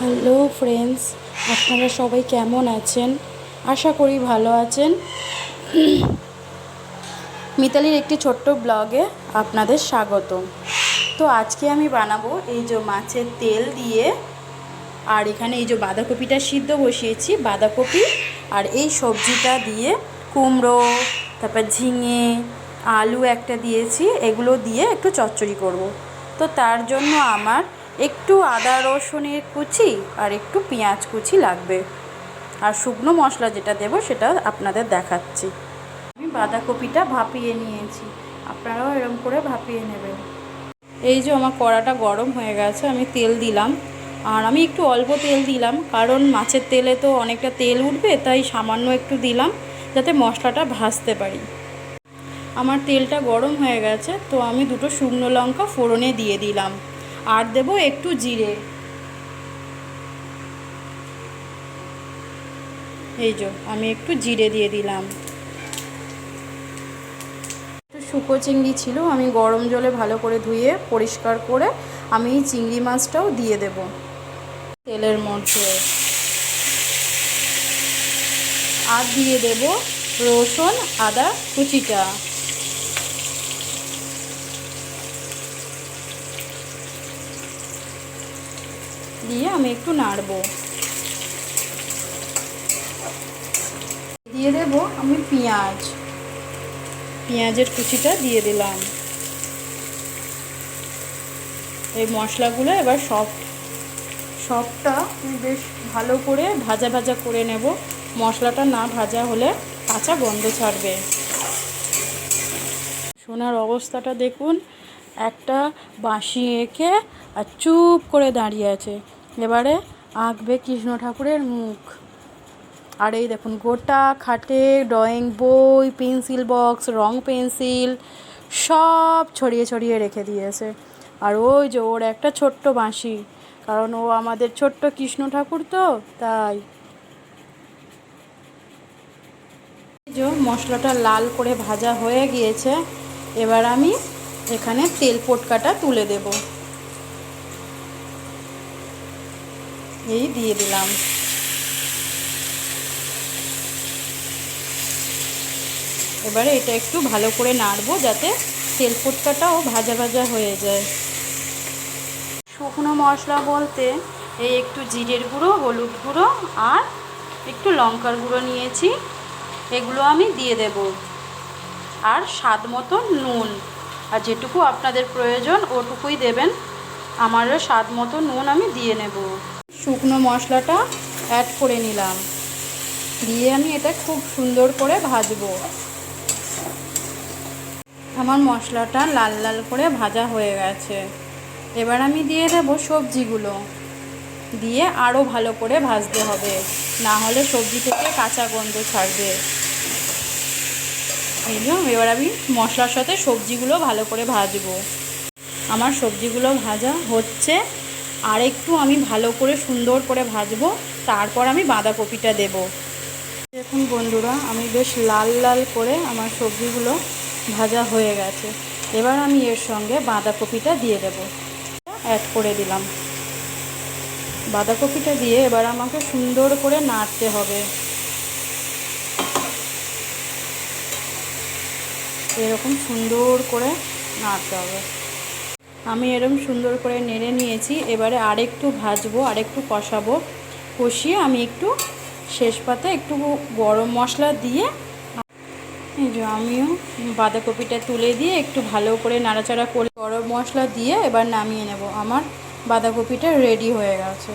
Hello friends, আপনারা সবাই কেমন আছেন? আশা করি ভালো আছেন। মিতালির একটি ছোট্ট ব্লগে আপনাদের স্বাগত। তো আজকে আমি বানাবো এই যে মাছের তেল দিয়ে, আর এখানে এই যে বাঁধাকপিটা সিদ্ধ বসিয়েছি, বাঁধাকপি আর এই সবজিটা দিয়ে কুমড়ো, তারপর ঝিঙে, আলু একটা দিয়েছি, এগুলো দিয়ে একটু চচ্চড়ি করব। তো তার জন্য আমার একটু আদা রসুনের কুচি আর একটু পেঁয়াজ কুচি লাগবে, আর শুকনো মশলা যেটা দেব সেটা আপনাদের দেখাচ্ছি। আমি বাঁধাকপিটা ভাপিয়ে নিয়েছি, আপনারাও এরকম করে ভাপিয়ে নেবেন। এই যে আমার কড়াটা গরম হয়ে গেছে, আমি তেল দিলাম, আর আমি একটু অল্প তেল দিলাম কারণ মাছের তেলে তো অনেকটা তেল উঠবে, তাই সামান্য একটু দিলাম যাতে মশলাটা ভাজতে পারি। আমার তেলটা গরম হয়ে গেছে, তো আমি দুটো শুকনো লঙ্কা ফোড়নে দিয়ে দিলাম, আর দেব একটু জিরে। এই যে আমি একটু জিরে দিয়ে দিলাম। একটু শুকো চিংড়ি ছিল, আমি গরম জলে ভালো করে ধুয়ে পরিষ্কার করে আমি এই চিংড়ি মাছটাও দিয়ে দেব তেলের মধ্যে। আর দিয়ে দেব রসুন আদা কুচিটা। দিয়ে আমি একটু নাড়বো। দিয়ে দেব আমি পেঁয়াজের কুচিটা দিয়ে দিলাম। এই মশলাগুলো এবার সবটা বেশ ভালো করে ভাজা ভাজা করে নেব। মশলাটা না ভাজা হলে কাঁচা গন্ধ ছাড়বে। সোনার অবস্থাটা দেখুন, একটা বাঁশি এঁকে আর চুপ করে দাঁড়িয়ে আছে। এবারে আঁকবে কৃষ্ণ ঠাকুরের মুখ। আর এই দেখুন, গোটা খাটে ড্রয়িং বই, পেন্সিল বক্স, রং পেন্সিল সব ছড়িয়ে ছড়িয়ে রেখে দিয়েছে। আর ওই যে ওর একটা ছোট্ট বাঁশি, কারণ ও আমাদের ছোট্ট কৃষ্ণ ঠাকুর, তো তাই। যে মশলাটা লাল করে ভাজা হয়ে গিয়েছে, এবার আমি এখানে তেল পটকাটা তুলে দেব। এই দিয়ে দিলাম। এবারে এটা একটু ভালো করে নাড়বো যাতে তেল পটকাটাও ভাজা ভাজা হয়ে যায়। শুকনো মশলা বলতে এই একটু জিরের গুঁড়ো, হলুদ গুঁড়ো আর একটু লঙ্কার গুঁড়ো নিয়েছি, এগুলো আমি দিয়ে দেব। আর স্বাদ মতো নুন, আর যেটুকু আপনাদের প্রয়োজন ওটুকুই দেবেন। আমারও স্বাদ মতো নুন আমি দিয়ে নেব। শুকনো মশলাটা অ্যাড করে নিলাম, দিয়ে আমি এটা খুব সুন্দর করে ভাজবো। আমার মশলাটা লাল লাল করে ভাজা হয়ে গেছে। এবার আমি দিয়ে দেব সবজিগুলো, দিয়ে আরও ভালো করে ভাজতে হবে, না হলে সবজি থেকে কাঁচা গন্ধ ছাড়বে। এবার আমি মশলার সাথে সবজিগুলো ভালো করে ভাজবো। আমার সবজিগুলো ভাজা হচ্ছে, আর একটু আমি ভালো করে সুন্দর করে ভাজবো, তারপর আমি বাঁধাকপিটা দেব। দেখুন বন্ধুরা, আমি বেশ লাল লাল করে আমার সবজিগুলো ভাজা হয়ে গেছে। এবার আমি এর সঙ্গে বাঁধাকপিটা দিয়ে দেব। অ্যাড করে দিলাম। বাঁধাকপিটা দিয়ে এবার আমাকে সুন্দর করে নাড়তে হবে। এরকম সুন্দর করে নাড়তে হবে। আমি এরকম সুন্দর করে নেড়ে নিয়েছি। এবারে আরেকটু ভাজবো, আরেকটু কষাবো। কষিয়ে আমি একটু শেষ পাতে একটু গরম মশলা দিয়ে, এই যে আমিও বাঁধাকপিটা তুলে দিয়ে একটু ভালো করে নাড়াচাড়া করে গরম মশলা দিয়ে এবার নামিয়ে নেব। আমার বাঁধাকপিটা রেডি হয়ে গেছে।